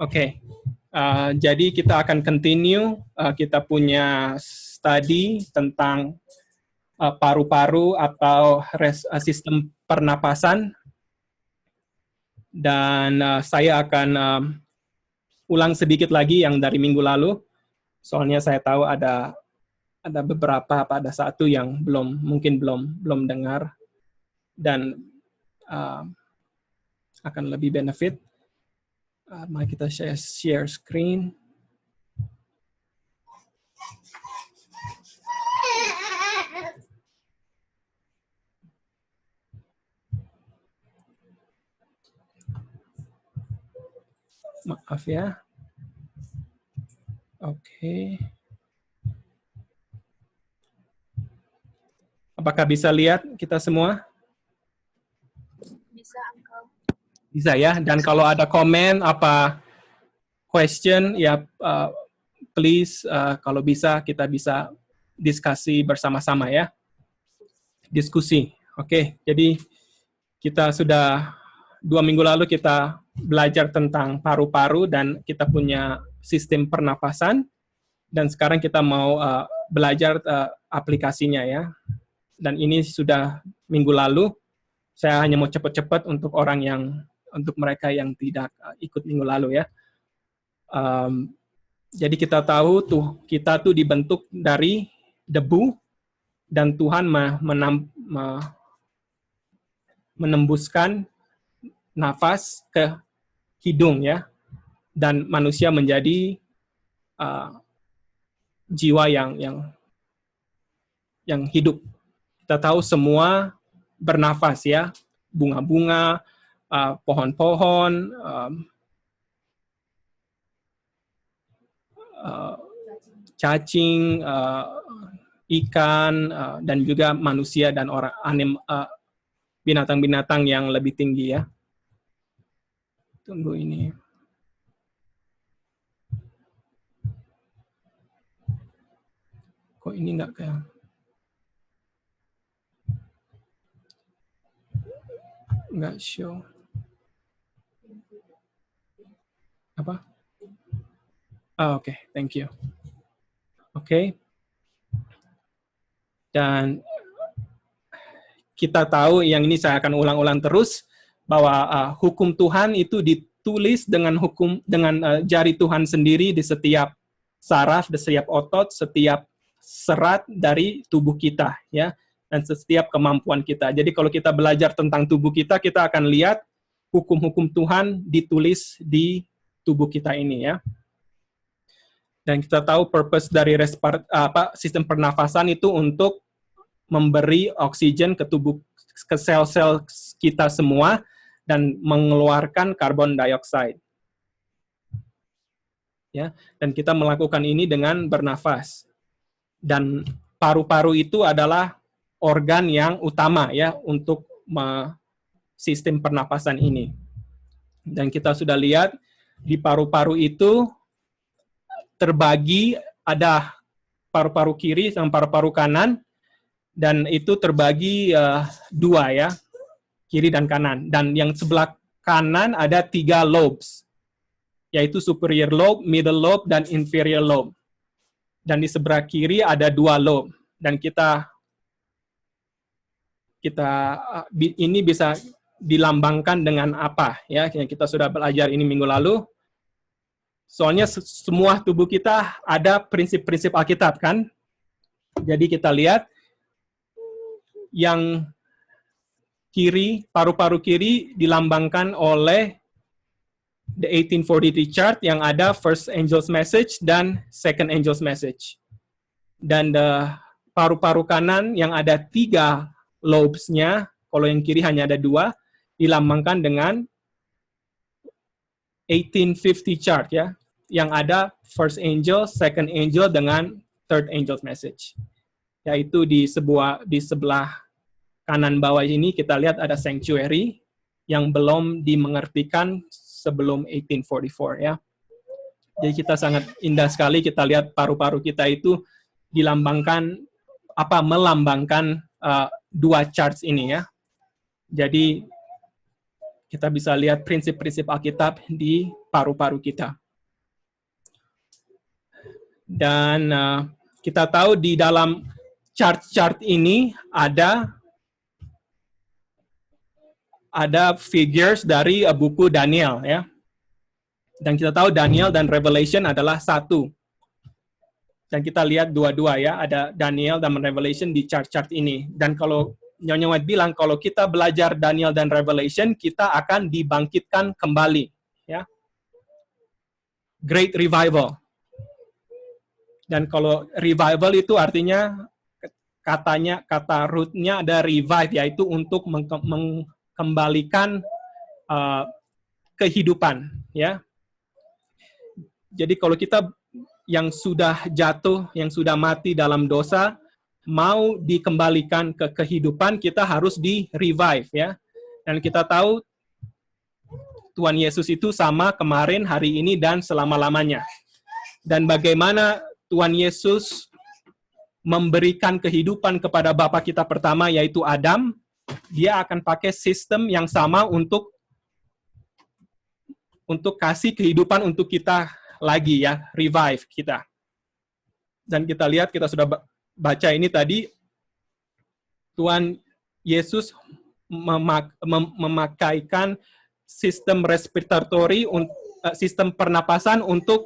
Oke. Jadi kita akan continue. Kita punya study tentang paru-paru atau sistem pernapasan. Dan saya akan ulang sedikit lagi yang dari minggu lalu. Soalnya saya tahu ada beberapa pada satu yang mungkin belum dengar dan akan lebih benefit. Mari kita share screen. Maaf ya. Oke. Apakah bisa lihat kita semua? Bisa, Uncle. Bisa ya. Dan kalau ada komen question ya please kalau bisa kita bisa diskusi bersama-sama ya. Diskusi. Oke. Jadi kita sudah 2 minggu lalu kita belajar tentang paru-paru dan kita punya sistem pernapasan dan sekarang kita mau belajar aplikasinya ya. Dan ini sudah minggu lalu. Saya hanya mau cepat-cepat untuk mereka yang tidak ikut minggu lalu ya. Jadi kita tahu kita tuh dibentuk dari debu dan Tuhan menembuskan nafas ke hidung ya, dan manusia menjadi jiwa yang hidup. Kita tahu semua bernafas ya, bunga-bunga, pohon-pohon, cacing, ikan, dan juga manusia dan binatang-binatang yang lebih tinggi ya. Tunggu ini. Kok ini nggak show? Apa? Oke, thank you. Oke. Dan kita tahu yang ini saya akan ulang-ulang terus bahwa hukum Tuhan itu ditulis dengan jari Tuhan sendiri di setiap saraf, di setiap otot, setiap serat dari tubuh kita ya, dan setiap kemampuan kita. Jadi kalau kita belajar tentang tubuh kita akan lihat hukum-hukum Tuhan ditulis di tubuh kita ini ya. Dan kita tahu purpose dari sistem pernafasan itu untuk memberi oksigen ke sel-sel kita semua dan mengeluarkan karbon dioksida. Ya, dan kita melakukan ini dengan bernafas. Dan paru-paru itu adalah organ yang utama ya untuk sistem pernapasan ini. Dan kita sudah lihat di paru-paru itu terbagi, ada paru-paru kiri dan paru-paru kanan, dan itu terbagi 2 ya, kiri dan kanan. Dan yang sebelah kanan ada 3 lobes, yaitu superior lobe, middle lobe, dan inferior lobe. Dan di sebelah kiri ada 2 lobe. Dan ini bisa dilambangkan dengan apa ya? Yang kita sudah belajar ini minggu lalu. Soalnya semua tubuh kita ada prinsip-prinsip Alkitab kan? Jadi kita lihat yang kiri, paru-paru kiri dilambangkan oleh the 1843 chart yang ada first angel's message dan second angel's message. Dan paru-paru kanan yang ada 3 lobes-nya, kalau yang kiri hanya ada 2, dilambangkan dengan 1850 chart ya, yang ada first angel, second angel dengan third angel's message. Yaitu di sebelah kanan bawah ini kita lihat ada sanctuary yang belum dimengertikan sebelum 1844 ya. Jadi kita sangat indah sekali kita lihat paru-paru kita itu melambangkan 2 charts ini ya. Jadi Kita bisa lihat prinsip-prinsip Alkitab di paru-paru kita. Dan kita tahu di dalam chart-chart ini ada figures dari buku Daniel, ya. Dan kita tahu Daniel dan Revelation adalah satu. Dan kita lihat dua-dua, ya, ada Daniel dan Revelation di chart-chart ini. Dan kalau Nyonya White bilang, kalau kita belajar Daniel dan Revelation, kita akan dibangkitkan kembali, ya. Great Revival. Dan kalau revival itu artinya kata rootnya ada revive, yaitu untuk mengembalikan kehidupan, ya. Jadi kalau kita yang sudah jatuh, yang sudah mati dalam dosa, mau dikembalikan ke kehidupan, kita harus di-revive, ya. Dan kita tahu Tuhan Yesus itu sama kemarin, hari ini, dan selama-lamanya. Dan bagaimana Tuhan Yesus memberikan kehidupan kepada Bapa kita pertama, yaitu Adam, dia akan pakai sistem yang sama untuk kasih kehidupan untuk kita lagi, ya, revive kita. Dan kita lihat, kita sudah baca ini tadi, Tuhan Yesus memakaikan sistem respiratory, sistem pernapasan untuk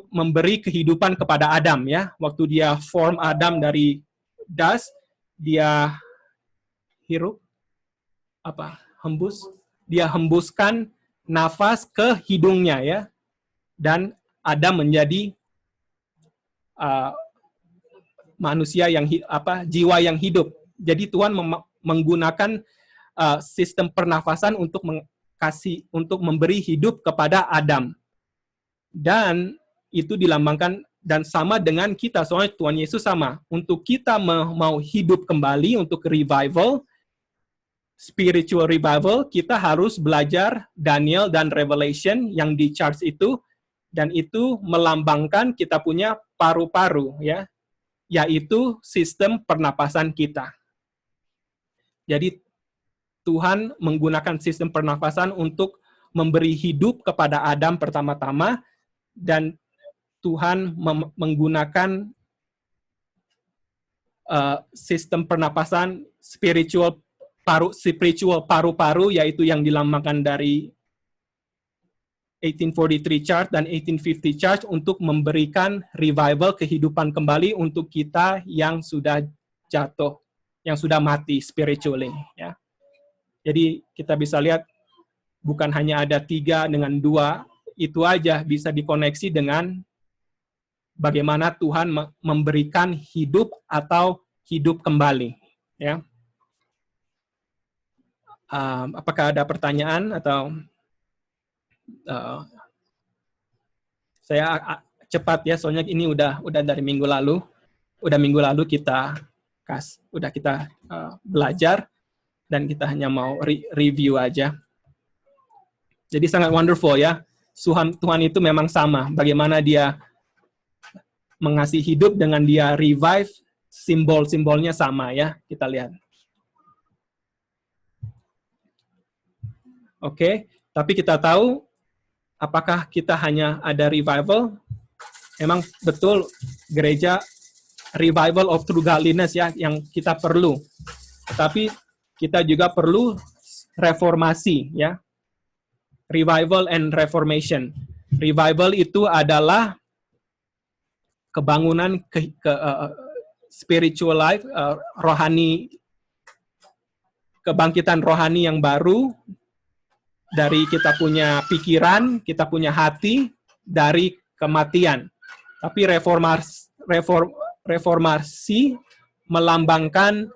memberi kehidupan kepada Adam, ya. Waktu dia form Adam dari dust, dia hirup dia hembuskan nafas ke hidungnya, ya. Dan Adam menjadi manusia yang jiwa yang hidup. Jadi Tuhan menggunakan sistem pernafasan untuk memberi hidup kepada Adam. Dan itu dilambangkan dan sama dengan kita, soalnya Tuhan Yesus sama. Untuk kita mau hidup kembali, untuk revival, spiritual revival, kita harus belajar Daniel dan Revelation yang di charts itu, dan itu melambangkan kita punya paru-paru, ya, yaitu sistem pernapasan kita. Jadi Tuhan menggunakan sistem pernapasan untuk memberi hidup kepada Adam pertama-tama, dan Tuhan menggunakan sistem pernapasan spiritual paru-paru, yaitu yang dilambangkan dari 1843 chart dan 1850 chart, untuk memberikan revival, kehidupan kembali untuk kita yang sudah jatuh, yang sudah mati spiritually, ya. Jadi kita bisa lihat bukan hanya ada 3 dengan 2, itu aja bisa dikoneksi dengan bagaimana Tuhan memberikan hidup atau hidup kembali, ya. Apakah ada pertanyaan atau saya cepat, ya, soalnya ini udah dari minggu lalu, kita belajar, dan kita hanya mau review aja. Jadi sangat wonderful, ya. Tuhan itu memang sama. Bagaimana dia mengasihi hidup dengan dia revive, simbol-simbolnya sama, ya. Kita lihat. Oke, tapi kita tahu apakah kita hanya ada revival? Memang betul gereja revival of true godliness, ya, yang kita perlu. Tapi kita juga perlu reformasi, ya. Revival and reformation. Revival itu adalah kebangunan spiritual life, rohani, kebangkitan rohani yang baru dari kita punya pikiran, kita punya hati, dari kematian. Tapi reformasi melambangkan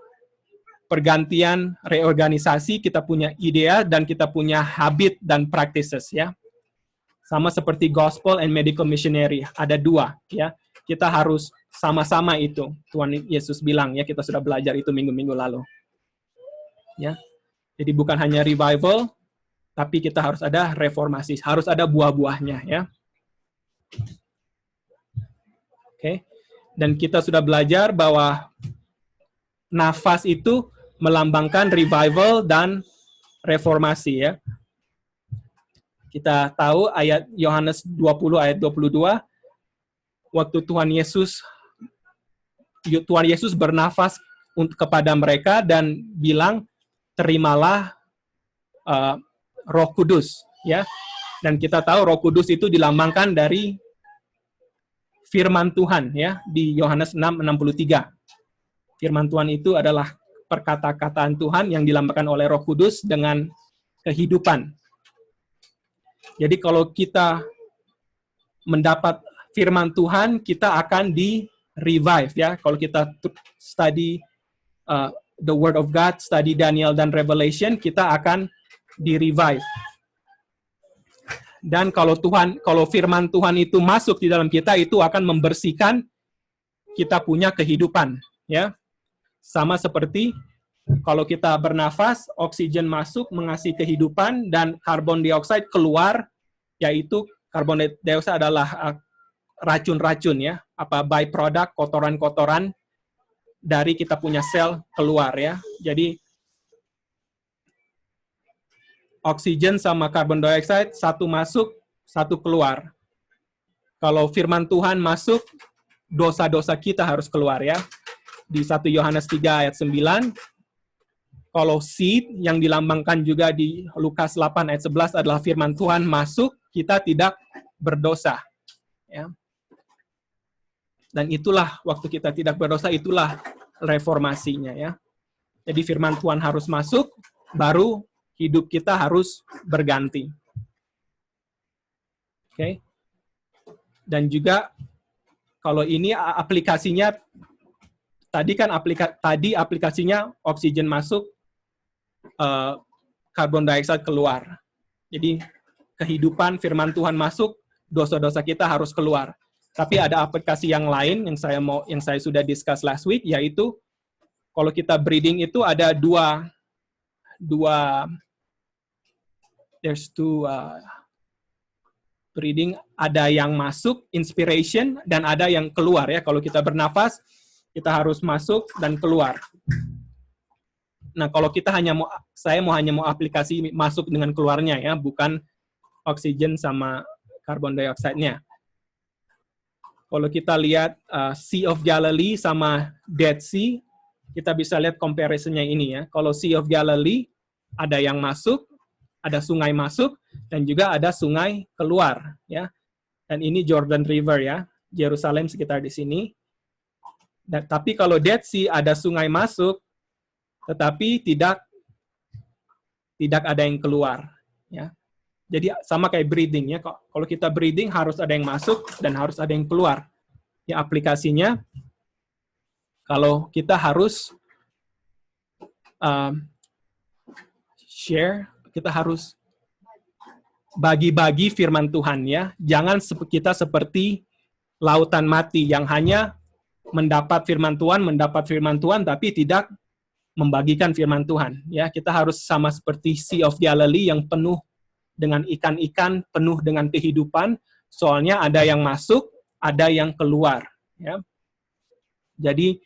pergantian, reorganisasi, kita punya idea dan kita punya habit dan practices, ya. Sama seperti gospel and medical missionary, ada 2, ya. Kita harus sama-sama itu. Tuhan Yesus bilang, ya, kita sudah belajar itu minggu-minggu lalu. Ya. Jadi bukan hanya revival, tapi kita harus ada reformasi, harus ada buah-buahnya, ya. Oke. Dan kita sudah belajar bahwa nafas itu melambangkan revival dan reformasi ya. Kita tahu ayat Yohanes 20 ayat 22, waktu Tuhan Yesus bernafas kepada mereka dan bilang, terimalah Roh Kudus ya. Dan kita tahu Roh Kudus itu dilambangkan dari firman Tuhan ya di Yohanes 6:63. Firman Tuhan itu adalah perkata-kataan Tuhan yang dilambangkan oleh Roh Kudus dengan kehidupan. Jadi kalau kita mendapat firman Tuhan, kita akan di-revive ya. Kalau kita study the Word of God, study Daniel dan Revelation, kita akan di-revive. Dan kalau firman Tuhan itu masuk di dalam kita, itu akan membersihkan kita punya kehidupan ya. Sama seperti kalau kita bernafas, oksigen masuk mengasihi kehidupan dan karbon dioksida keluar, yaitu karbon dioksida adalah racun-racun ya, byproduct, kotoran-kotoran dari kita punya sel keluar ya. Jadi oksigen sama karbon dioksida, satu masuk, satu keluar. Kalau firman Tuhan masuk, dosa-dosa kita harus keluar ya. Di 1 Yohanes 3 ayat 9, kalau seed yang dilambangkan juga di Lukas 8 ayat 11 adalah firman Tuhan masuk, kita tidak berdosa. Ya. Dan itulah waktu kita tidak berdosa, itulah reformasinya ya. Jadi firman Tuhan harus masuk, baru hidup kita harus berganti. Oke. Dan juga kalau ini aplikasinya, tadi aplikasinya oksigen masuk, karbon dioksida keluar. Jadi kehidupan firman Tuhan masuk, dosa-dosa kita harus keluar. Tapi ada aplikasi yang lain yang saya sudah discuss last week, yaitu kalau kita breathing itu ada there's two breathing, ada yang masuk inspiration dan ada yang keluar ya. Kalau kita bernafas, kita harus masuk dan keluar. Nah, kalau kita saya hanya mau aplikasi masuk dengan keluarnya ya, bukan oksigen sama karbon dioksida-nya. Kalau kita lihat Sea of Galilee sama Dead Sea, kita bisa lihat comparison-nya ini ya. Kalau Sea of Galilee ada yang masuk, ada sungai masuk, dan juga ada sungai keluar ya. Dan ini Jordan River ya, Yerusalem sekitar di sini. Tapi kalau Dead Sea ada sungai masuk, tetapi tidak ada yang keluar ya. Jadi sama kayak breathing ya. Kalau kita breathing harus ada yang masuk dan harus ada yang keluar. Ya aplikasinya kalau kita harus share, kita harus bagi-bagi firman Tuhan ya. Jangan kita seperti lautan mati yang hanya mendapat firman Tuhan tapi tidak membagikan firman Tuhan ya. Kita harus sama seperti Sea of Galilee yang penuh dengan ikan-ikan, penuh dengan kehidupan, soalnya ada yang masuk, ada yang keluar ya. Jadi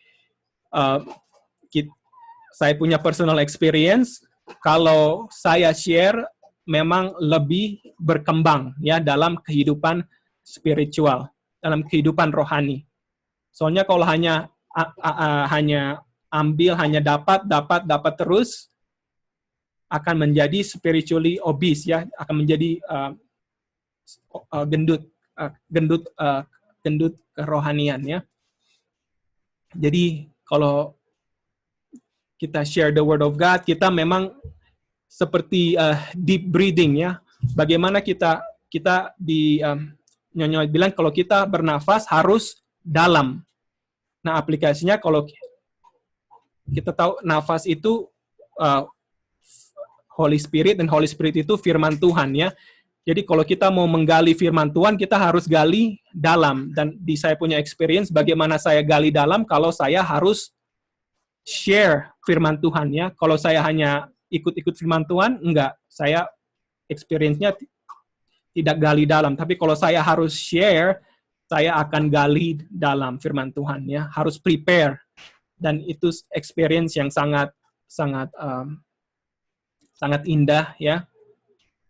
saya punya personal experience, kalau saya share memang lebih berkembang ya dalam kehidupan spiritual, dalam kehidupan rohani. Soalnya kalau hanya ambil, hanya dapat terus, akan menjadi spiritually obese ya, akan menjadi gendut kerohanian ya. Jadi kalau kita share the word of God, kita memang seperti deep breathing ya. Bagaimana kita di Nyonya bilang kalau kita bernafas harus dalam. Nah, aplikasinya kalau kita tahu nafas itu Holy Spirit, dan Holy Spirit itu firman Tuhan ya. Jadi kalau kita mau menggali firman Tuhan, kita harus gali dalam. Dan di saya punya experience bagaimana saya gali dalam kalau saya harus share firman Tuhan ya. Kalau saya hanya ikut-ikut firman Tuhan, enggak. Saya experience-nya tidak gali dalam. Tapi kalau saya harus share, saya akan gali dalam firman Tuhan ya. Harus prepare. Dan itu experience yang sangat sangat indah ya.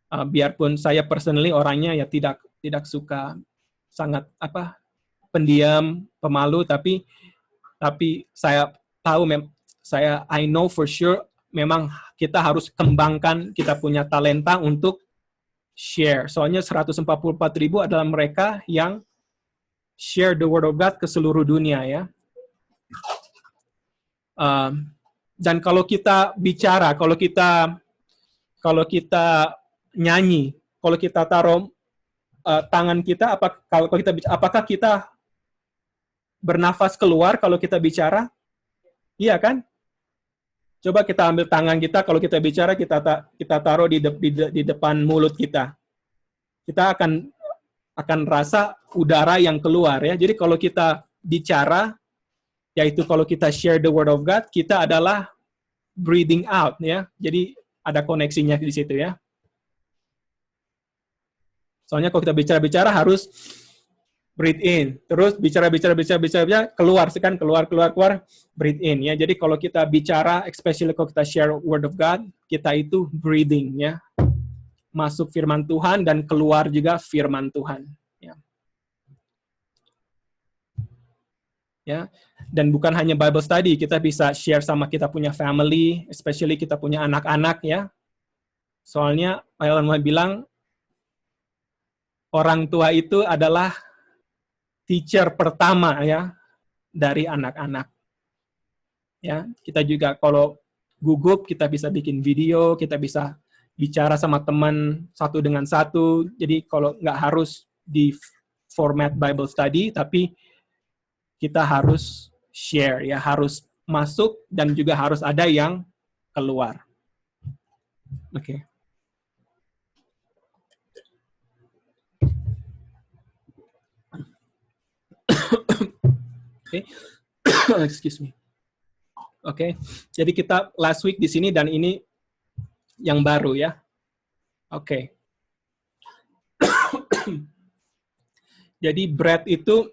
Biarpun saya personally orangnya ya tidak suka, sangat pendiam, pemalu, tapi saya tahu I know for sure memang kita harus kembangkan kita punya talenta untuk share. Soalnya 144.000 adalah mereka yang share the word of God ke seluruh dunia ya. Dan kalau kita bicara, kalau kita nyanyi, kalau kita taruh tangan kita, apakah kita bernafas keluar kalau kita bicara? Iya kan? Coba kita ambil tangan kita, kalau kita bicara, kita taruh di depan mulut kita. Kita akan rasa udara yang keluar ya. Jadi kalau kita bicara, yaitu kalau kita share the word of God, kita adalah breathing out ya. Jadi ada koneksinya di situ ya. Soalnya kalau kita bicara harus breathe in, terus bicara, keluar breathe in ya. Jadi kalau kita bicara, especially kalau kita share word of God, kita itu breathing ya. Masuk firman Tuhan dan keluar juga firman Tuhan ya. Ya. Dan bukan hanya Bible study, kita bisa share sama kita punya family, especially kita punya anak-anak ya. Soalnya Pak bilang orang tua itu adalah teacher pertama ya dari anak-anak. Ya, kita juga kalau gugup kita bisa bikin video, kita bisa bicara sama teman satu dengan satu. Jadi kalau nggak harus di format Bible study, tapi kita harus share ya, harus masuk dan juga harus ada yang keluar. Oke. Oke. Excuse me. Oke. Jadi kita last week di sini dan ini yang baru ya. Oke. Jadi bread itu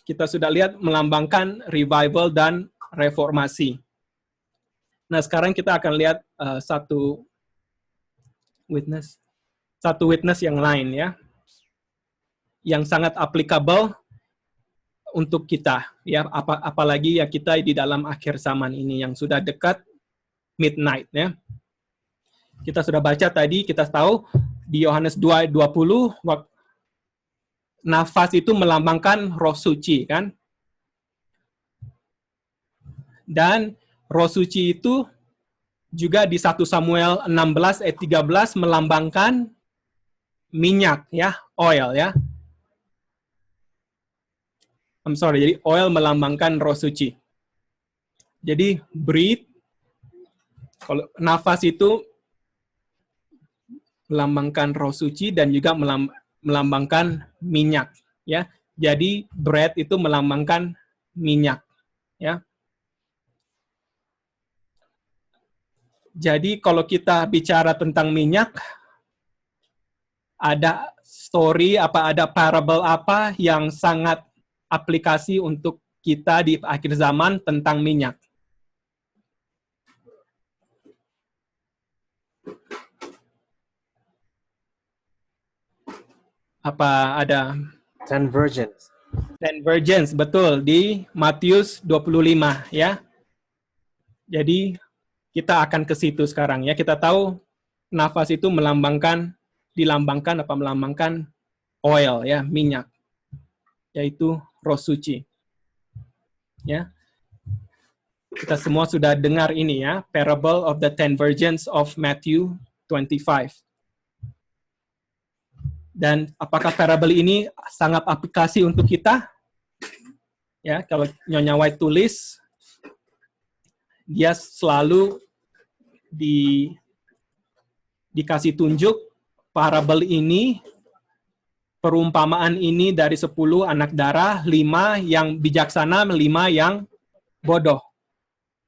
kita sudah lihat melambangkan revival dan reformasi. Nah, sekarang kita akan lihat satu witness yang lain ya. Yang sangat applicable untuk kita ya, apalagi ya kita di dalam akhir zaman ini yang sudah dekat midnight ya. Kita sudah baca tadi, kita tahu di Yohanes 2:20 nafas itu melambangkan Roh Suci kan. Dan Roh Suci itu juga di 1 Samuel 16 ayat 13 melambangkan minyak ya, oil ya. Jadi oil melambangkan Roh Suci. Jadi breathe, kalau nafas itu melambangkan Roh Suci dan juga melambangkan minyak, ya. Jadi bread itu melambangkan minyak, ya. Jadi kalau kita bicara tentang minyak, ada story ada parable apa yang sangat aplikasi untuk kita di akhir zaman tentang minyak? Apa ada? 10 virgins. 10 virgins, betul, di Matius 25 ya. Jadi kita akan ke situ sekarang ya. Kita tahu nafas itu melambangkan oil ya, minyak. Yaitu Roh Suci. Ya. Kita semua sudah dengar ini ya, Parable of the 10 Virgins of Matthew 25. Dan apakah parable ini sangat aplikasi untuk kita? Ya, kalau Nyonya White tulis, dia selalu dikasih tunjuk parable ini, perumpamaan ini dari 10 anak darah, 5 yang bijaksana, 5 yang bodoh.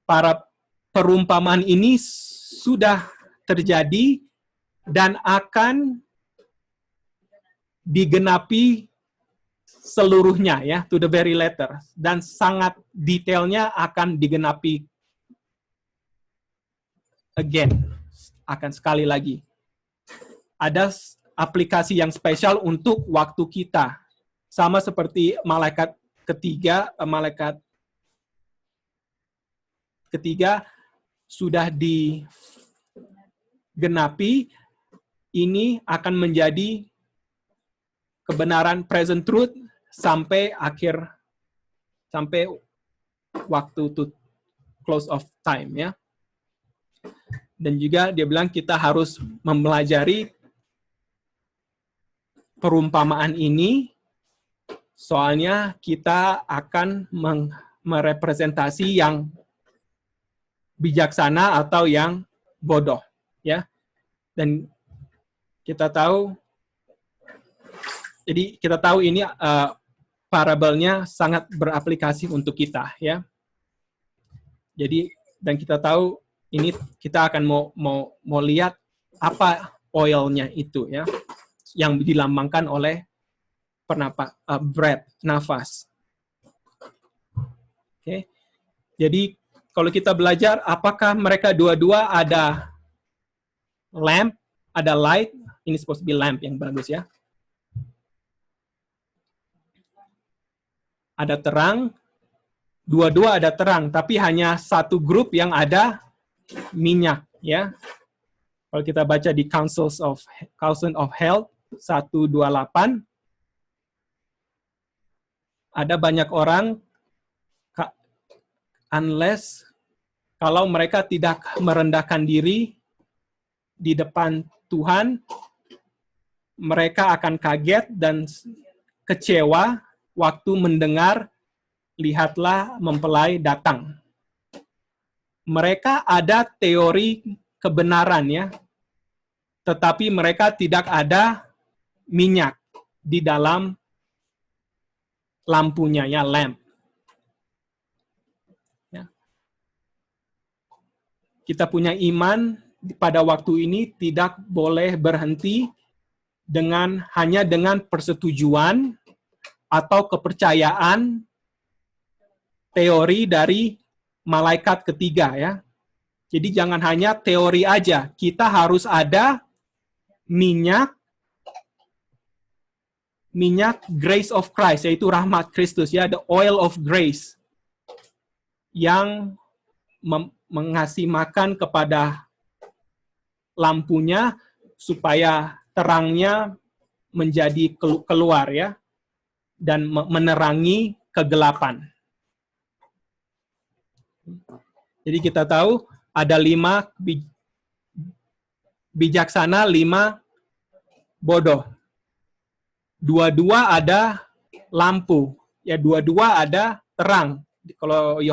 Para perumpamaan ini sudah terjadi dan akan digenapi seluruhnya ya, to the very letter, dan sangat detailnya akan digenapi again. akan sekali lagi. Ada aplikasi yang spesial untuk waktu kita. Sama seperti malaikat ketiga sudah digenapi, ini akan menjadi kebenaran present truth sampai waktu to close of time, ya. Dan juga dia bilang kita harus mempelajari perumpamaan ini, soalnya kita akan merepresentasi yang bijaksana atau yang bodoh, ya. Dan kita tahu, jadi kita tahu ini parabelnya sangat beraplikasi untuk kita, ya. Jadi dan kita tahu ini kita akan mau lihat apa oilnya itu, ya, yang dilambangkan oleh breath, nafas. Oke. Jadi kalau kita belajar apakah mereka dua-dua ada lamp, ada light, ini supposed to be lamp yang bagus, ya. Ada terang, dua-dua ada terang, tapi hanya satu grup yang ada minyak, ya. Kalau kita baca di Council of Health 128, ada banyak orang unless kalau mereka tidak merendahkan diri di depan Tuhan, mereka akan kaget dan kecewa waktu mendengar, lihatlah mempelai datang. Mereka ada teori kebenaran, ya, tetapi mereka tidak ada minyak di dalam lampunya, ya, lamp. Ya. Kita punya iman pada waktu ini tidak boleh berhenti hanya dengan persetujuan atau kepercayaan teori dari malaikat ketiga, ya. Jadi jangan hanya teori aja, kita harus ada minyak grace of Christ, yaitu rahmat Kristus, ya, the oil of grace yang mengasih makan kepada lampunya supaya terangnya menjadi keluar, ya, dan menerangi kegelapan. Jadi kita tahu ada 5 bijaksana, 5 bodoh. Dua-dua ada lampu, ya, dua-dua ada terang. Kalau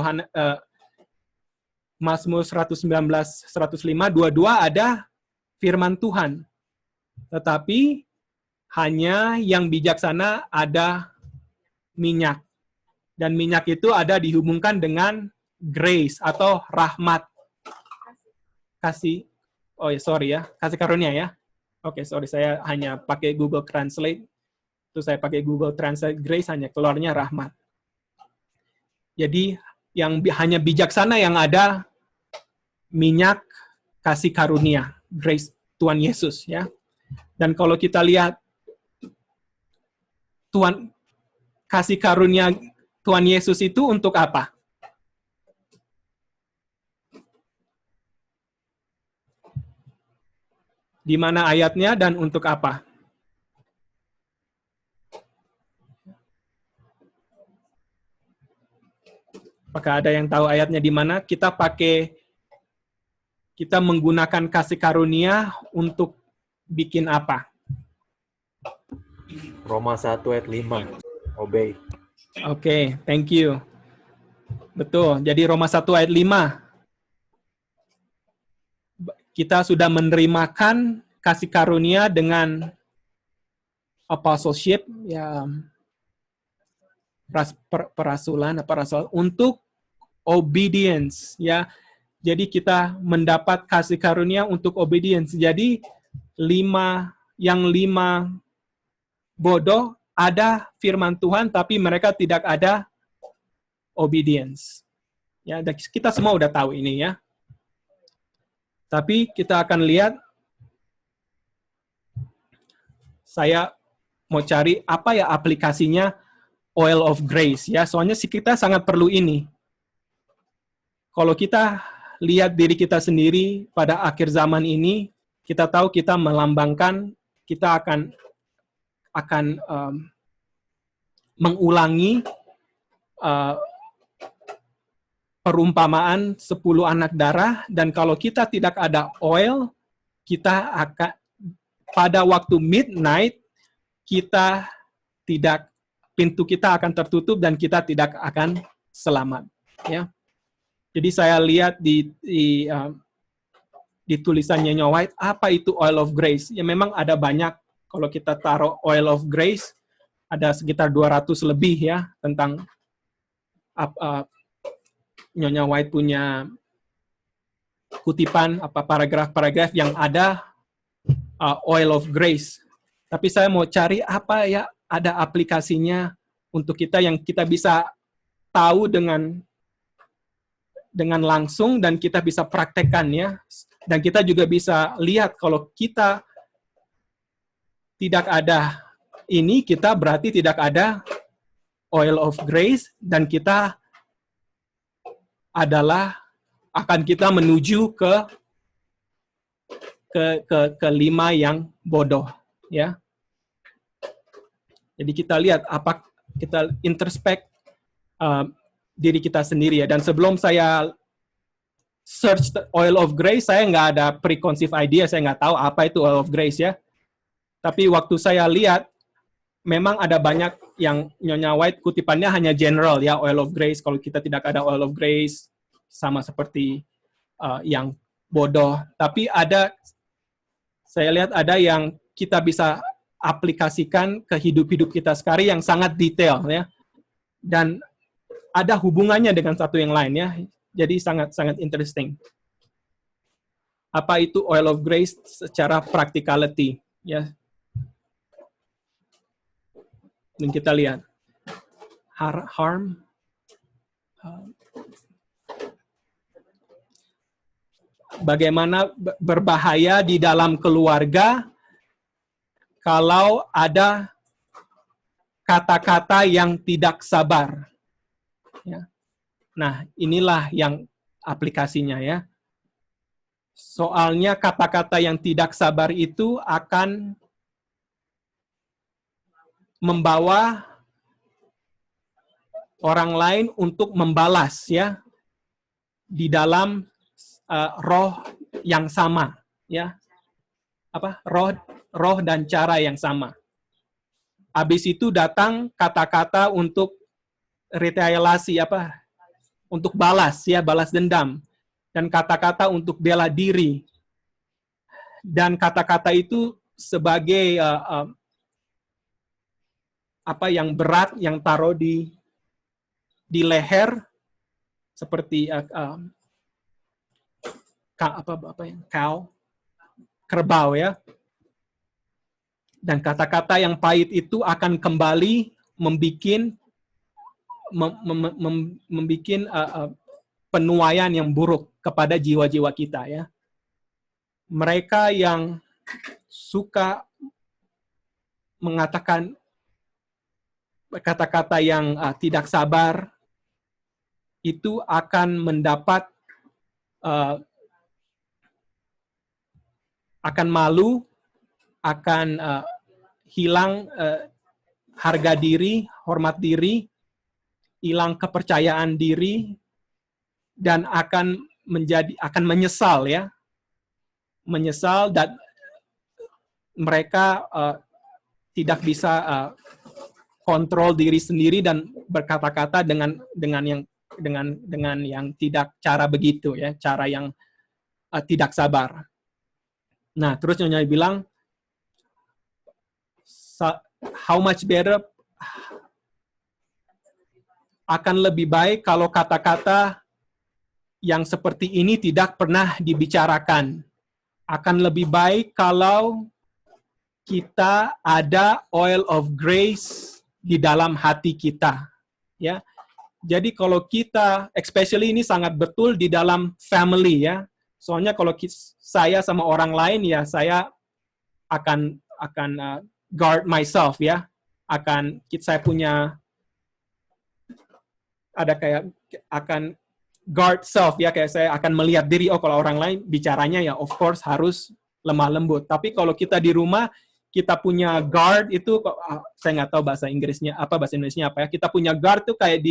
Mazmur 119, 105, dua-dua ada firman Tuhan. Tetapi hanya yang bijaksana ada minyak. Dan minyak itu ada dihubungkan dengan grace atau rahmat. Kasih karunia, ya. Oke, sorry, saya hanya pakai Google Translate. Terus saya pakai Google Translate grace, hanya keluarnya rahmat. Jadi yang hanya bijaksana yang ada minyak kasih karunia, grace Tuhan Yesus, ya. Dan kalau kita lihat Tuhan kasih karunia Tuhan Yesus itu untuk apa? Di mana ayatnya dan untuk apa? Apakah ada yang tahu ayatnya di mana? Kita menggunakan kasih karunia untuk bikin apa? Roma 1 ayat 5. Obey. Oke, thank you. Betul, jadi Roma 1 ayat 5. Kita sudah menerimakan kasih karunia dengan apostleship, ya, perasulan untuk obedience, ya. Jadi kita mendapat kasih karunia untuk obedience. Jadi 5 bodoh ada firman Tuhan tapi mereka tidak ada obedience. Ya, kita semua udah tahu ini, ya. Tapi kita akan lihat, saya mau cari apa ya aplikasinya oil of grace ya. Soalnya kita sangat perlu ini. Kalau kita lihat diri kita sendiri pada akhir zaman ini, kita tahu kita melambangkan, kita akan mengulangi perumpamaan 10 anak darah, dan kalau kita tidak ada oil, kita akan pada waktu midnight pintu kita akan tertutup dan kita tidak akan selamat. Ya, jadi saya lihat di tulisannya Nyonya White, apa itu oil of grace? Ya memang ada banyak. Kalau kita taruh oil of grace, ada sekitar 200 lebih ya tentang Nyonya White punya kutipan paragraf-paragraf yang ada oil of grace. Tapi saya mau cari apa ya ada aplikasinya untuk kita yang kita bisa tahu dengan langsung dan kita bisa praktekkan ya. Dan kita juga bisa lihat kalau kita tidak ada ini, kita berarti tidak ada oil of grace, dan kita akan kita menuju ke kelima yang bodoh ya. Jadi kita lihat kita introspek diri kita sendiri ya. Dan sebelum saya search oil of grace, saya nggak ada preconceived idea, saya nggak tahu apa itu oil of grace ya. Tapi waktu saya lihat, memang ada banyak yang Nyonya White kutipannya hanya general ya, oil of grace. Kalau kita tidak ada oil of grace, sama seperti yang bodoh. Tapi saya lihat ada yang kita bisa aplikasikan ke hidup-hidup kita sekarang yang sangat detail ya. Dan ada hubungannya dengan satu yang lain ya. Jadi sangat interesting. Apa itu oil of grace secara practicality ya. Dan kita lihat bagaimana berbahaya di dalam keluarga kalau ada kata-kata yang tidak sabar. Ya. Nah, inilah yang aplikasinya ya. Soalnya kata-kata yang tidak sabar itu akan membawa orang lain untuk membalas ya di dalam roh yang sama ya. Roh dan cara yang sama. Habis itu datang kata-kata untuk retaliasi untuk balas ya, balas dendam, dan kata-kata untuk bela diri. Dan kata-kata itu sebagai yang berat yang taruh di leher seperti kerbau ya. Dan kata-kata yang pahit itu akan kembali membikin penuaian yang buruk kepada jiwa-jiwa kita ya. Mereka yang suka mengatakan kata-kata yang tidak sabar itu akan mendapat akan malu, akan hilang harga diri, hormat diri, hilang kepercayaan diri, dan akan menyesal ya. Menyesal, dan mereka tidak bisa kontrol diri sendiri dan berkata-kata dengan yang tidak cara begitu ya, cara yang tidak sabar. Nah, terus Nyonya bilang how much better, akan lebih baik kalau kata-kata yang seperti ini tidak pernah dibicarakan. Akan lebih baik kalau kita ada oil of grace di dalam hati kita. Ya. Jadi kalau kita, especially ini sangat betul di dalam family ya. Soalnya kalau saya sama orang lain ya saya akan guard myself ya. Saya punya ada kayak akan guard self ya, kayak saya akan melihat diri, oh kalau orang lain bicaranya ya of course harus lemah lembut. Tapi kalau kita di rumah kita punya guard itu, saya nggak tahu bahasa Inggrisnya apa, bahasa Indonesia apa ya. Kita punya guard tuh kayak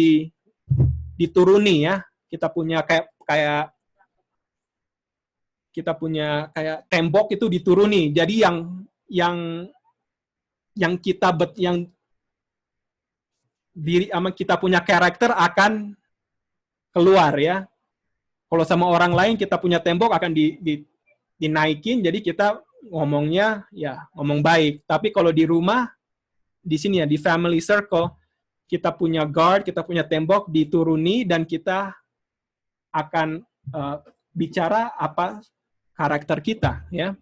dituruni ya. Kita punya kayak kita punya kayak tembok itu dituruni. Jadi yang kita punya karakter akan keluar ya. Kalau sama orang lain kita punya tembok akan dinaikin, jadi kita ngomongnya ya ngomong baik. Tapi kalau di rumah, di sini ya di family circle, kita punya guard, kita punya tembok dituruni dan kita akan bicara apa karakter kita ya.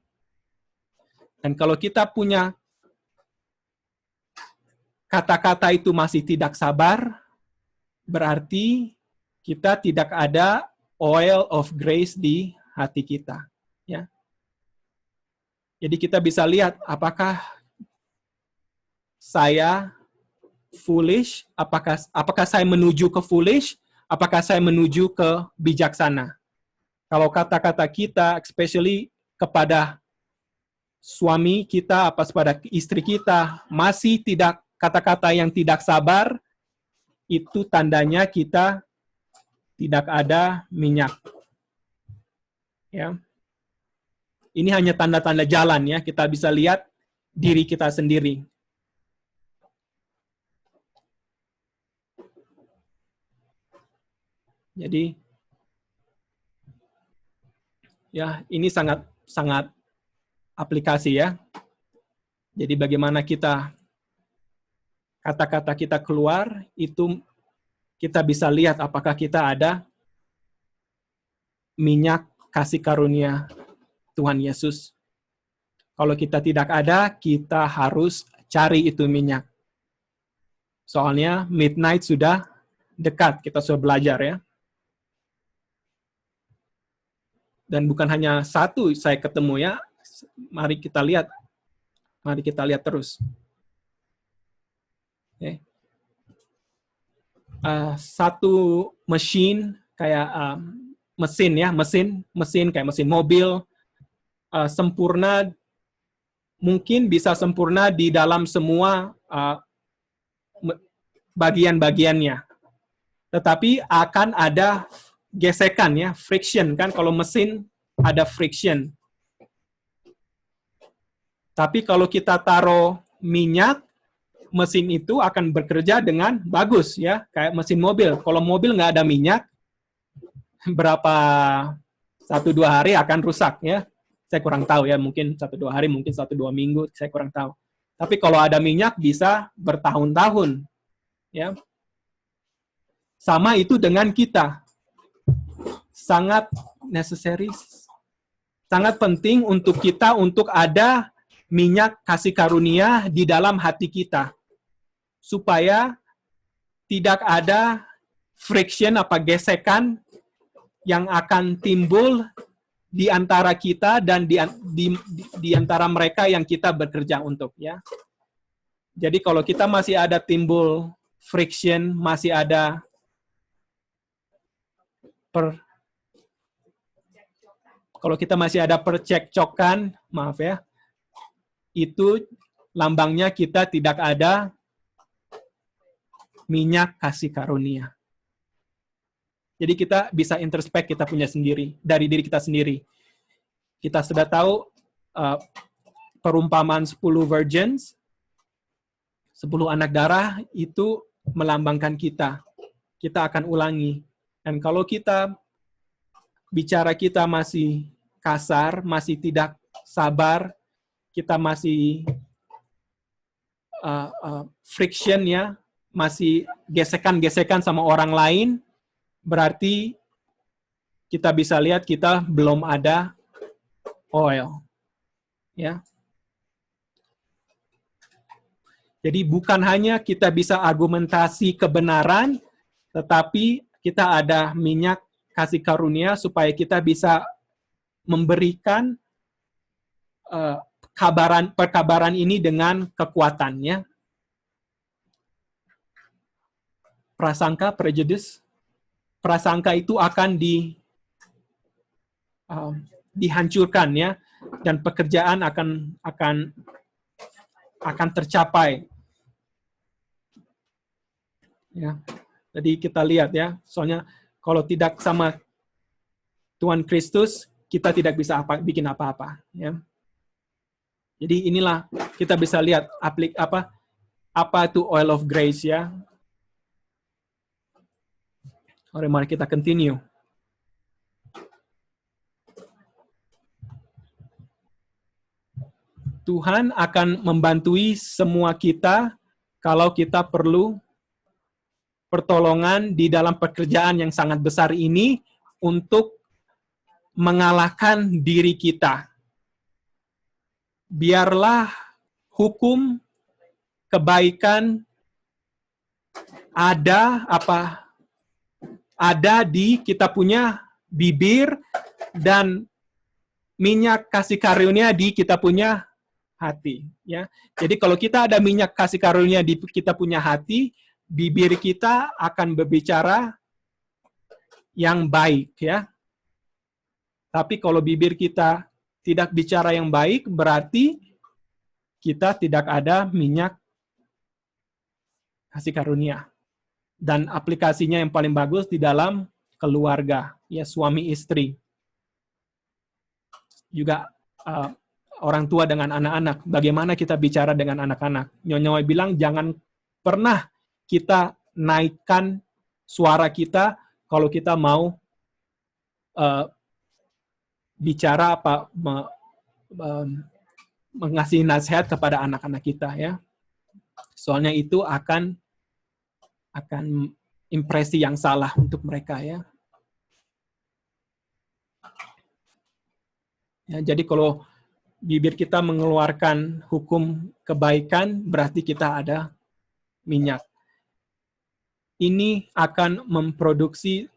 Dan kalau kita punya kata-kata itu masih tidak sabar, berarti kita tidak ada oil of grace di hati kita. Ya. Jadi kita bisa lihat apakah saya foolish, apakah saya menuju ke foolish, apakah saya menuju ke bijaksana. Kalau kata-kata kita, especially kepada suami kita, pada istri kita, masih tidak kata-kata yang tidak sabar, itu tandanya kita tidak ada minyak. Ya. Ini hanya tanda-tanda jalan ya, kita bisa lihat diri kita sendiri. Jadi ya, ini sangat aplikasi ya. Jadi bagaimana kata-kata kita keluar, itu kita bisa lihat apakah kita ada minyak kasih karunia Tuhan Yesus. Kalau kita tidak ada, kita harus cari itu minyak. Soalnya midnight sudah dekat, kita sudah belajar ya. Dan bukan hanya satu saya ketemu ya, mari kita lihat terus. Okay. Satu mesin kayak mesin kayak mesin mobil sempurna, mungkin bisa sempurna di dalam semua bagian-bagiannya. Tetapi akan ada gesekan ya, friction kan, kalau mesin ada friction. Tapi kalau kita taruh minyak, mesin itu akan bekerja dengan bagus ya, kayak mesin mobil. Kalau mobil nggak ada minyak, berapa 1-2 hari akan rusak ya. Saya kurang tahu ya, mungkin 1-2 hari, mungkin 1-2 minggu, saya kurang tahu. Tapi kalau ada minyak bisa bertahun-tahun ya. Sama itu dengan kita. Sangat necessary, sangat penting untuk kita untuk ada minyak kasih karunia di dalam hati kita. Supaya tidak ada friction gesekan yang akan timbul di antara kita dan di antara mereka yang kita bekerja untuk ya. Jadi kalau kita masih ada timbul friction, masih ada kalau kita masih ada percekcokan, maaf ya, itu lambangnya kita tidak ada minyak kasih karunia. Jadi kita bisa introspek kita punya sendiri, dari diri kita sendiri. Kita sudah tahu perumpamaan 10 virgins, 10 anak darah itu melambangkan kita. Kita akan ulangi. Dan kalau bicara kita masih kasar, masih tidak sabar, kita masih friction ya, masih gesekan-gesekan sama orang lain, berarti kita bisa lihat kita belum ada oil. Ya. Jadi bukan hanya kita bisa argumentasi kebenaran, tetapi kita ada minyak kasih karunia supaya kita bisa memberikan perkabaran ini dengan kekuatannya. Prasangka, prejudice, prasangka itu akan dihancurkan ya, dan pekerjaan akan tercapai. Ya. Jadi kita lihat ya, soalnya kalau tidak sama Tuhan Kristus, kita tidak bisa bikin apa-apa. Ya. Jadi inilah kita bisa lihat apa itu oil of grace ya. Mari kita continue. Tuhan akan membantui semua kita kalau kita perlu pertolongan di dalam pekerjaan yang sangat besar ini untuk mengalahkan diri kita. Biarlah hukum kebaikan ada di kita punya bibir dan minyak kasih karunia di kita punya hati ya. Jadi kalau kita ada minyak kasih karunia di kita punya hati, bibir kita akan berbicara yang baik ya. Tapi kalau bibir kita tidak bicara yang baik, berarti kita tidak ada minyak kasih karunia. Dan aplikasinya yang paling bagus di dalam keluarga, ya suami istri. Juga orang tua dengan anak-anak. Bagaimana kita bicara dengan anak-anak? Nyonya bilang jangan pernah kita naikkan suara kita kalau kita mau bicara mengasih nasihat kepada anak-anak kita ya. Soalnya itu akan impresi yang salah untuk mereka ya. Ya, jadi kalau bibir kita mengeluarkan hukum kebaikan, berarti kita ada minyak. Ini akan memproduksi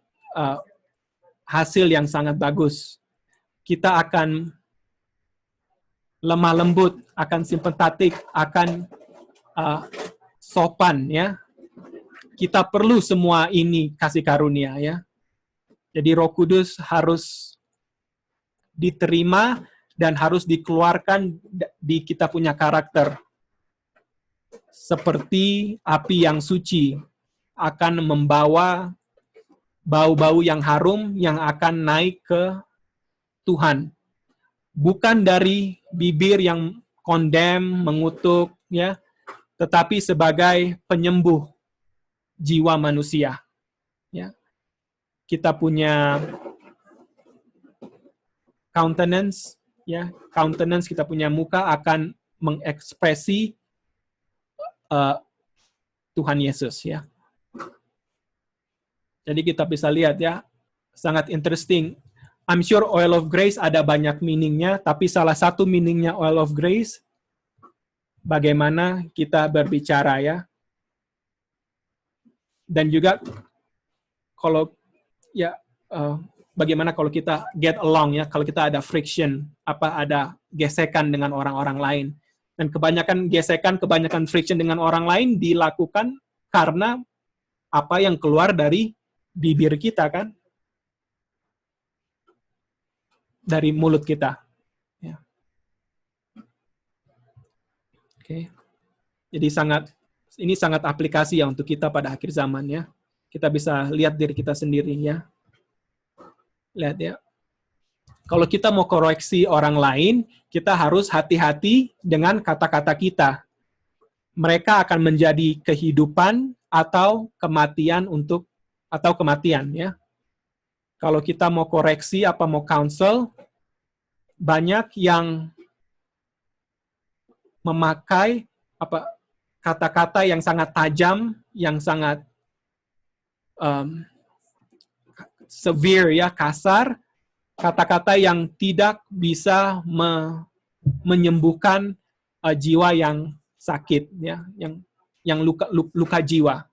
hasil yang sangat bagus. Kita akan lemah lembut, akan simpatik, akan sopan ya. Kita perlu semua ini kasih karunia ya. Jadi Roh Kudus harus diterima dan harus dikeluarkan di kita punya karakter. Seperti api yang suci akan membawa bau-bau yang harum yang akan naik ke Tuhan. Bukan dari bibir yang condemn, mengutuk ya, tetapi sebagai penyembuh jiwa manusia. Ya. Kita punya countenance, ya, countenance kita punya muka akan mengekspresi Tuhan Yesus, ya. Jadi kita bisa lihat ya, sangat interesting. I'm sure oil of grace ada banyak meaningnya, tapi salah satu meaningnya oil of grace, bagaimana kita berbicara ya. Dan juga kalau ya bagaimana kalau kita get along ya, kalau kita ada friction, ada gesekan dengan orang-orang lain. Dan kebanyakan gesekan, kebanyakan friction dengan orang lain dilakukan karena apa yang keluar dari bibir kita kan, dari mulut kita. Ya. Oke. Jadi ini sangat aplikasi ya untuk kita pada akhir zaman ya. Kita bisa lihat diri kita sendiri ya. Lihat ya. Kalau kita mau koreksi orang lain, kita harus hati-hati dengan kata-kata kita. Mereka akan menjadi kehidupan atau kematian atau kematian ya. Kalau kita mau koreksi mau counsel, banyak yang memakai kata-kata yang sangat tajam, yang sangat severe ya, kasar, kata-kata yang tidak bisa menyembuhkan jiwa yang sakit ya, yang luka jiwa.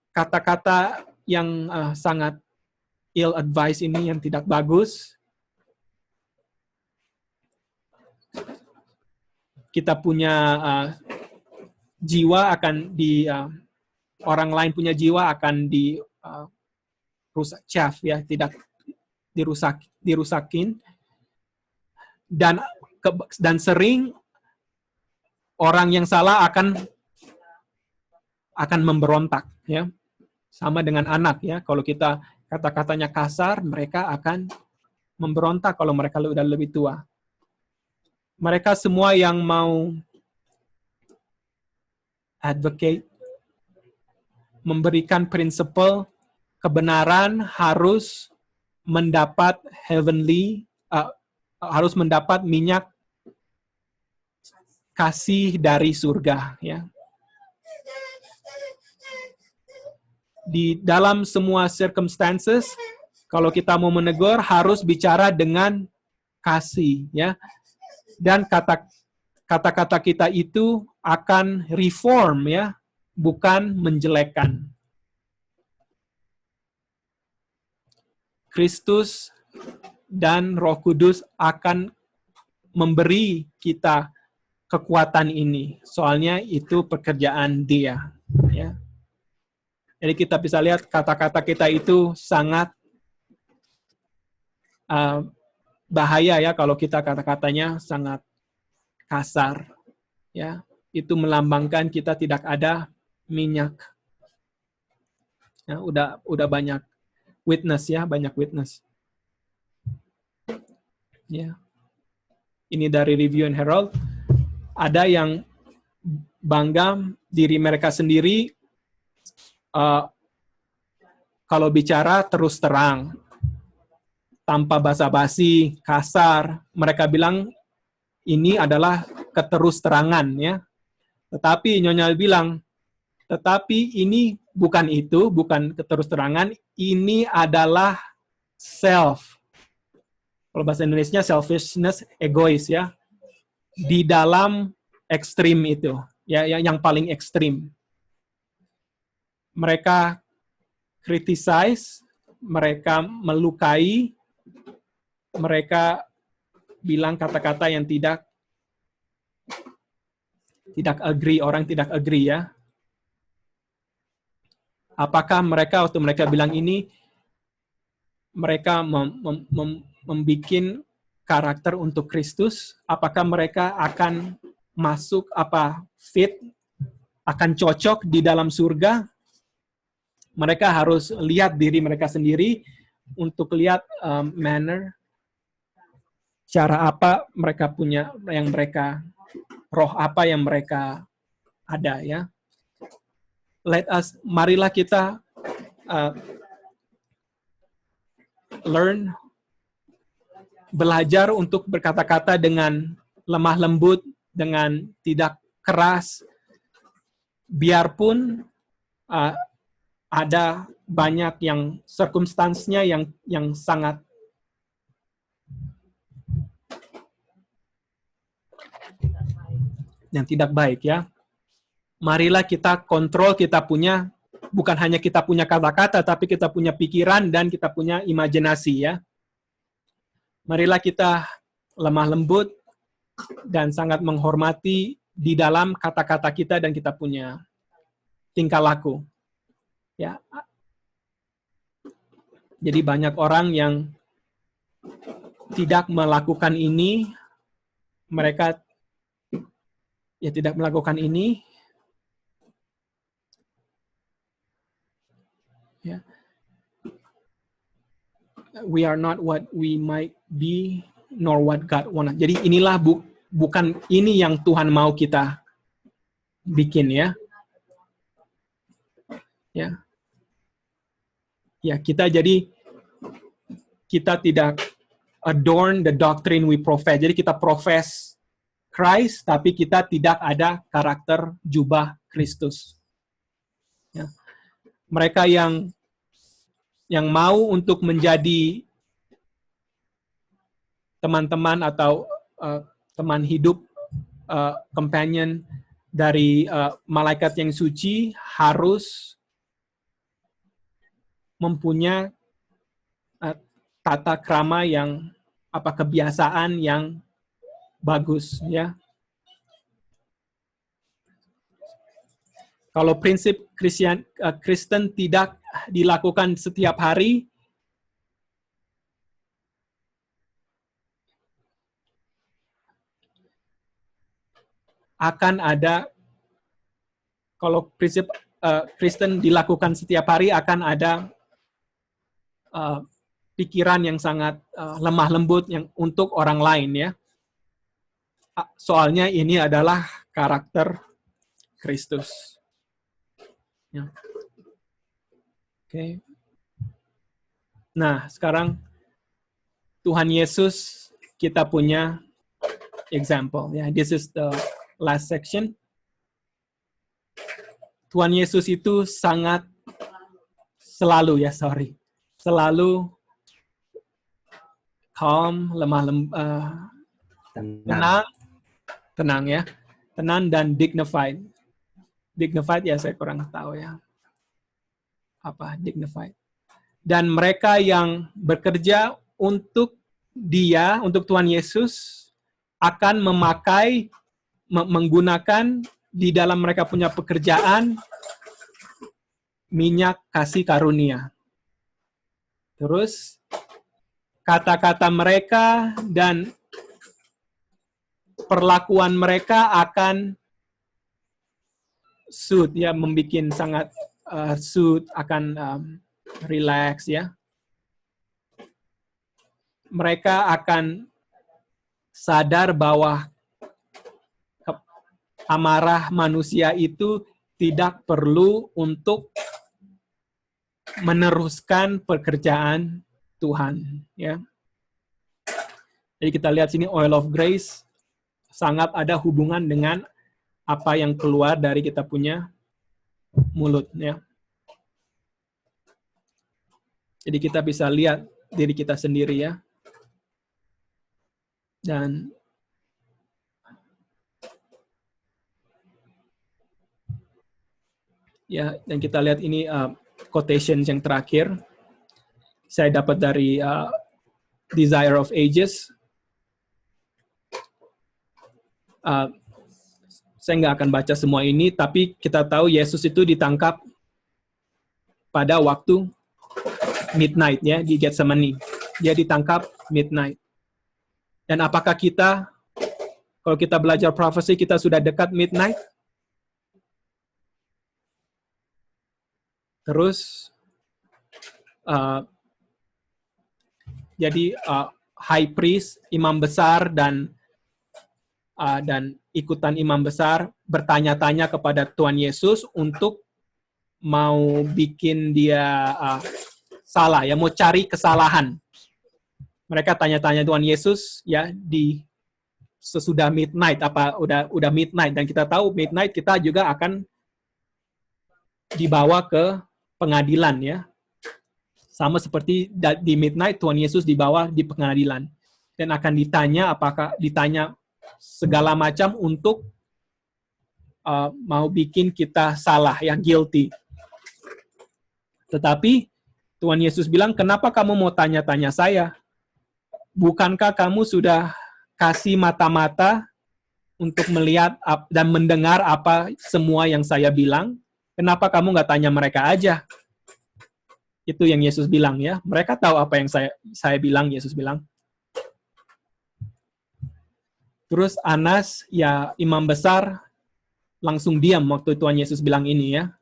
Kata-kata yang sangat ill advice ini yang tidak bagus kita punya jiwa akan orang lain punya jiwa akan rusak, ya, tidak dirusakin, dan sering orang yang salah akan memberontak, ya, sama dengan anak, ya. Kalau kita kata-katanya kasar, mereka akan memberontak kalau mereka udah lebih tua. Mereka semua yang mau advocate, memberikan prinsipal kebenaran harus mendapat harus mendapat minyak kasih dari surga, ya. Di dalam semua circumstances, kalau kita mau menegur harus bicara dengan kasih, ya. Dan kata-kata kita itu akan reform, ya, bukan menjelekkan. Kristus dan Roh Kudus akan memberi kita kekuatan ini. Soalnya itu pekerjaan Dia, ya. Jadi kita bisa lihat kata-kata kita itu sangat bahaya, ya, kalau kita kata-katanya sangat kasar, ya. Itu melambangkan kita tidak ada minyak. Ya, udah banyak witness, ya, banyak witness. Ya. Ini dari Review and Herald. Ada yang bangga diri mereka sendiri, kalau bicara terus terang, tanpa basa-basi, kasar. Mereka bilang ini adalah keterus-terangan, ya. Tetapi Nyonya bilang, tetapi ini bukan itu, bukan keterus-terangan, ini adalah self. Kalau bahasa Indonesia selfishness, egois, ya. Di dalam ekstrim itu, ya, yang paling ekstrim. Mereka criticize, mereka melukai, mereka bilang kata-kata yang tidak agree, orang tidak agree, ya. Apakah mereka waktu mereka bilang ini, mereka membuat karakter untuk Kristus? Apakah mereka akan masuk, fit, akan cocok di dalam surga? Mereka harus lihat diri mereka sendiri untuk lihat manner, cara apa mereka punya, yang mereka, roh apa yang mereka ada, ya. Marilah kita belajar untuk berkata-kata dengan lemah lembut, dengan tidak keras, biarpun ada banyak yang circumstance-nya yang sangat yang tidak baik, ya. Marilah kita kontrol, kita punya, bukan hanya kita punya kata-kata, tapi kita punya pikiran dan kita punya imajinasi, ya. Marilah kita lemah lembut dan sangat menghormati di dalam kata-kata kita dan kita punya tingkah laku, ya. Jadi banyak orang yang tidak melakukan ini, mereka ya tidak melakukan ini, ya. We are not what we might be, nor what God want. Jadi inilah bukan ini yang Tuhan mau kita bikin, ya. Ya. Ya, kita tidak adorn the doctrine we profess. Jadi kita profess Christ, tapi kita tidak ada karakter jubah Kristus. Ya. Mereka yang mau untuk menjadi teman-teman atau teman hidup, companion dari malaikat yang suci harus mempunyai tata krama yang kebiasaan yang bagus, ya. Kalau prinsip Kristen tidak dilakukan setiap hari, akan ada, kalau prinsip Kristen dilakukan setiap hari, akan ada pikiran yang sangat lemah lembut yang untuk orang lain ya. Soalnya ini adalah karakter Kristus. Ya. Oke. Nah, sekarang Tuhan Yesus kita punya example ya. This is the last section. Tuhan Yesus itu sangat selalu calm, tenang ya, tenang dan dignified. Dignified ya saya kurang tahu ya. Apa dignified? Dan mereka yang bekerja untuk dia, untuk Tuhan Yesus, akan menggunakan di dalam mereka punya pekerjaan minyak kasih karunia. Terus kata-kata mereka dan perlakuan mereka akan suit ya, membuat sangat suit, akan relax ya. Mereka akan sadar bahwa amarah manusia itu tidak perlu untuk meneruskan pekerjaan Tuhan ya. Jadi kita lihat sini oil of grace sangat ada hubungan dengan apa yang keluar dari kita punya mulut ya. Jadi kita bisa lihat diri kita sendiri ya. Dan kita lihat ini quotation yang terakhir saya dapat dari Desire of Ages. Saya nggak akan baca semua ini, tapi kita tahu Yesus itu ditangkap pada waktu midnight ya, di Getsemani. Dia ditangkap midnight. Dan apakah kita, kalau kita belajar prophecy, kita sudah dekat midnight? Terus, jadi high priest, imam besar, dan ikutan imam besar bertanya-tanya kepada Tuhan Yesus untuk mau bikin dia salah, ya, mau cari kesalahan. Mereka tanya-tanya Tuhan Yesus ya di sesudah midnight, apa udah midnight, dan kita tahu midnight kita juga akan dibawa ke pengadilan ya. Sama seperti di midnight Tuhan Yesus dibawa di pengadilan dan akan ditanya segala macam untuk mau bikin kita salah, yang guilty. Tetapi Tuhan Yesus bilang, kenapa kamu mau tanya-tanya saya? Bukankah kamu sudah kasih mata-mata untuk melihat dan mendengar apa semua yang saya bilang? Kenapa kamu nggak tanya mereka aja? Itu yang Yesus bilang ya. Mereka tahu apa yang saya bilang, Yesus bilang. Terus Anas, ya imam besar, langsung diam waktu Tuhan Yesus bilang ini ya.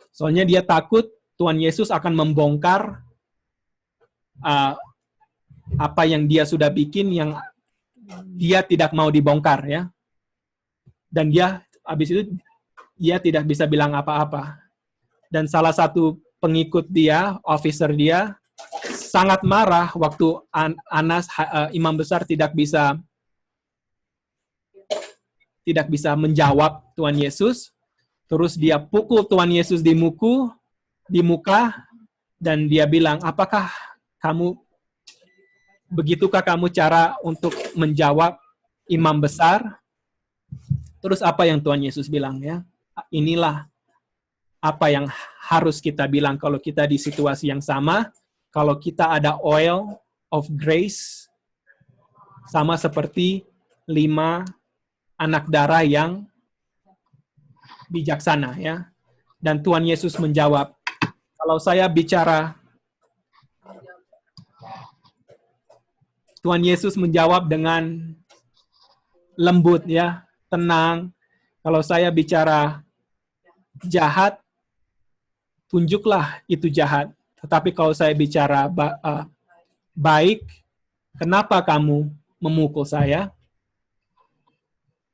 Soalnya dia takut Tuhan Yesus akan membongkar apa yang dia sudah bikin yang dia tidak mau dibongkar ya. Dan habis itu dia tidak bisa bilang apa-apa. Dan salah satu pengikut dia, officer dia, sangat marah waktu Anas, imam besar, tidak bisa menjawab Tuhan Yesus. Terus dia pukul Tuhan Yesus di muka, dan dia bilang, begitukah kamu cara untuk menjawab imam besar? Terus apa yang Tuhan Yesus bilang ya? Inilah apa yang harus kita bilang kalau kita di situasi yang sama, kalau kita ada oil of grace, sama seperti 5 anak darah yang bijaksana ya. Dan Tuhan Yesus menjawab, kalau saya bicara, Tuhan Yesus menjawab dengan lembut ya, tenang. Kalau saya bicara jahat, tunjuklah itu jahat. Tetapi kalau saya bicara baik, kenapa kamu memukul saya?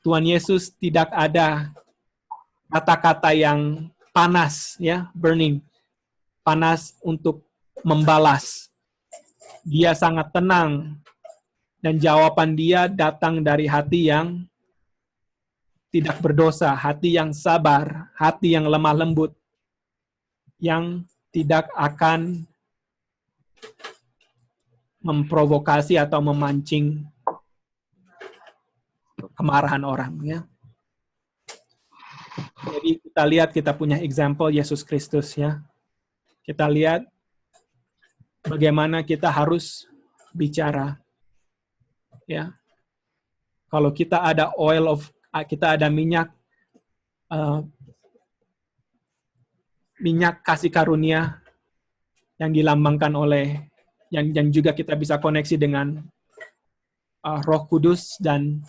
Tuhan Yesus tidak ada kata-kata yang panas, ya, burning, panas untuk membalas. Dia sangat tenang, dan jawaban dia datang dari hati yang tidak berdosa, hati yang sabar, hati yang lemah lembut, yang tidak akan memprovokasi atau memancing kemarahan orang, ya. Jadi kita lihat, kita punya example Yesus Kristus, ya. Kita lihat bagaimana kita harus bicara, ya. Kalau kita ada kita ada minyak kasih karunia yang dilambangkan oleh yang juga kita bisa koneksi dengan Roh Kudus dan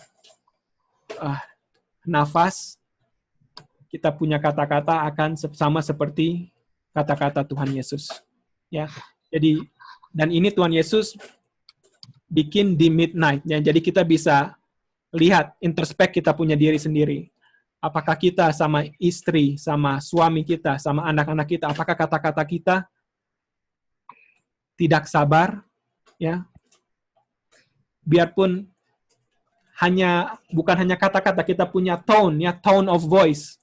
nafas. Kita punya kata-kata akan sama seperti kata-kata Tuhan Yesus, ya. Jadi, dan ini Tuhan Yesus bikin di midnight, ya. Jadi kita bisa lihat, introspek kita punya diri sendiri. Apakah kita sama istri, sama suami kita, sama anak-anak kita, apakah kata-kata kita tidak sabar, ya? Biarpun bukan hanya kata-kata, kita punya tone, ya, tone of voice.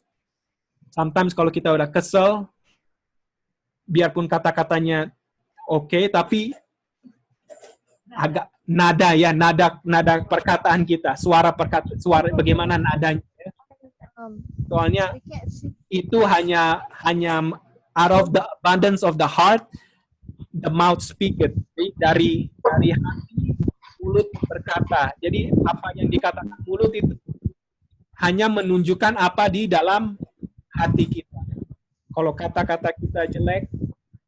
Sometimes kalau kita udah kesel, biarpun kata-katanya oke, tapi agak nada perkataan kita, suara bagaimana nadanya. Soalnya itu hanya out of the abundance of the heart, the mouth speaketh. Dari hati, mulut berkata. Jadi apa yang dikatakan mulut itu hanya menunjukkan apa di dalam hati kita. Kalau kata-kata kita jelek,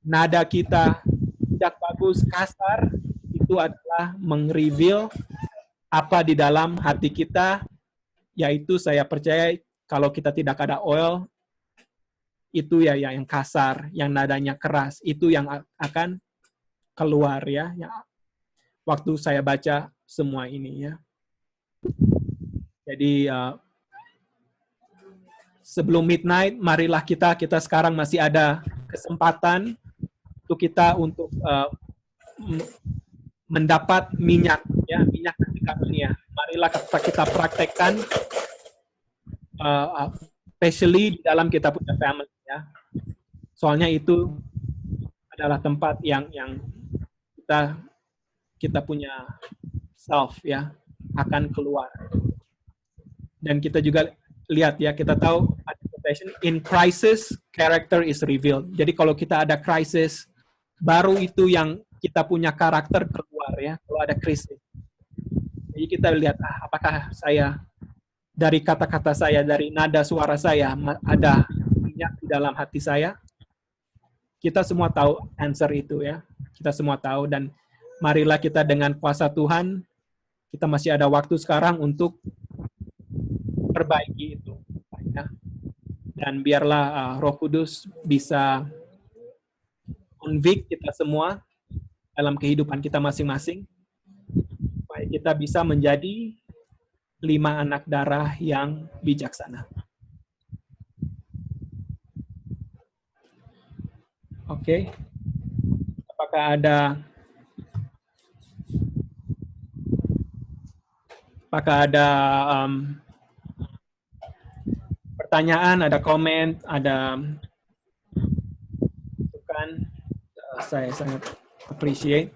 nada kita tidak bagus, kasar, itu adalah meng-reveal apa di dalam hati kita, yaitu saya percaya kalau kita tidak ada oil, itu ya yang kasar, yang nadanya keras, itu yang akan keluar, ya. Waktu saya baca semua ini, ya. Jadi sebelum midnight, marilah kita sekarang masih ada kesempatan untuk mendapat minyak, ya, minyak kasih karunia. Marilah kita praktekkan, especially di dalam kita punya family, ya. Soalnya itu adalah tempat yang kita punya self, ya, akan keluar. Dan kita juga lihat, ya, kita tahu in crisis, character is revealed. Jadi kalau kita ada crisis, baru itu yang kita punya karakter keluar, ya, kalau ada krisis. Jadi kita lihat, apakah saya, dari kata-kata saya, dari nada suara saya, ada minyak di dalam hati saya? Kita semua tahu answer itu, ya. Kita semua tahu, dan marilah kita dengan kuasa Tuhan, kita masih ada waktu sekarang untuk perbaiki itu, ya. Dan biarlah Roh Kudus bisa convict kita semua dalam kehidupan kita masing-masing, supaya kita bisa menjadi 5 anak darah yang bijaksana. Oke. Apakah ada pertanyaan, ada komen, ada masukan? Saya sangat appreciate.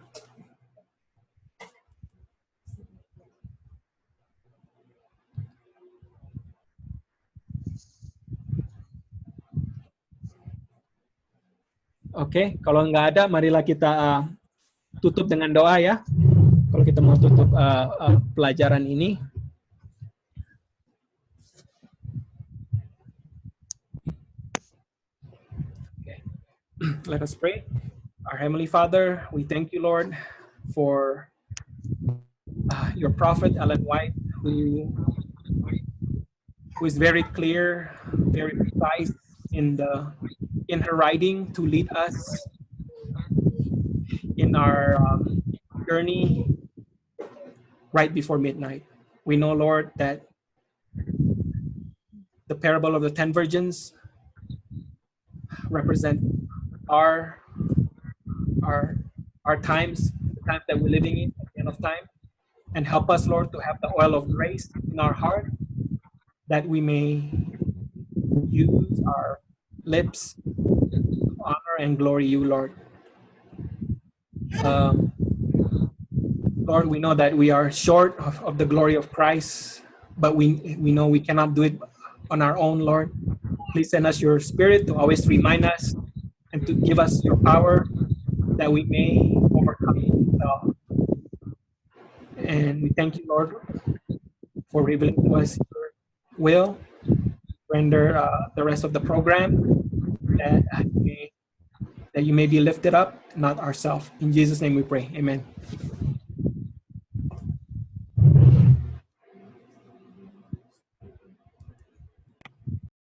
Oke, kalau nggak ada, marilah kita tutup dengan doa, ya. Kalau kita mau tutup pelajaran ini. Let us pray. Our Heavenly Father, we thank you, Lord, for your prophet, Ellen White, who is very clear, very precise in her writing to lead us in our journey right before midnight. We know, Lord, that the parable of the 10 virgins represent our our our times, the times that we're living in at the end of time, and help us, Lord, to have the oil of grace in our heart, that we may use our lips to honor and glory you, Lord. Um, Lord, we know that we are short of the glory of Christ, but we know we cannot do it on our own, Lord. Please send us your spirit to always remind us and to give us your power that we may overcome it. And we thank you, Lord, for revealing to us your will. Render the rest of the program that you may be lifted up, not ourselves. In Jesus' name we pray. Amen.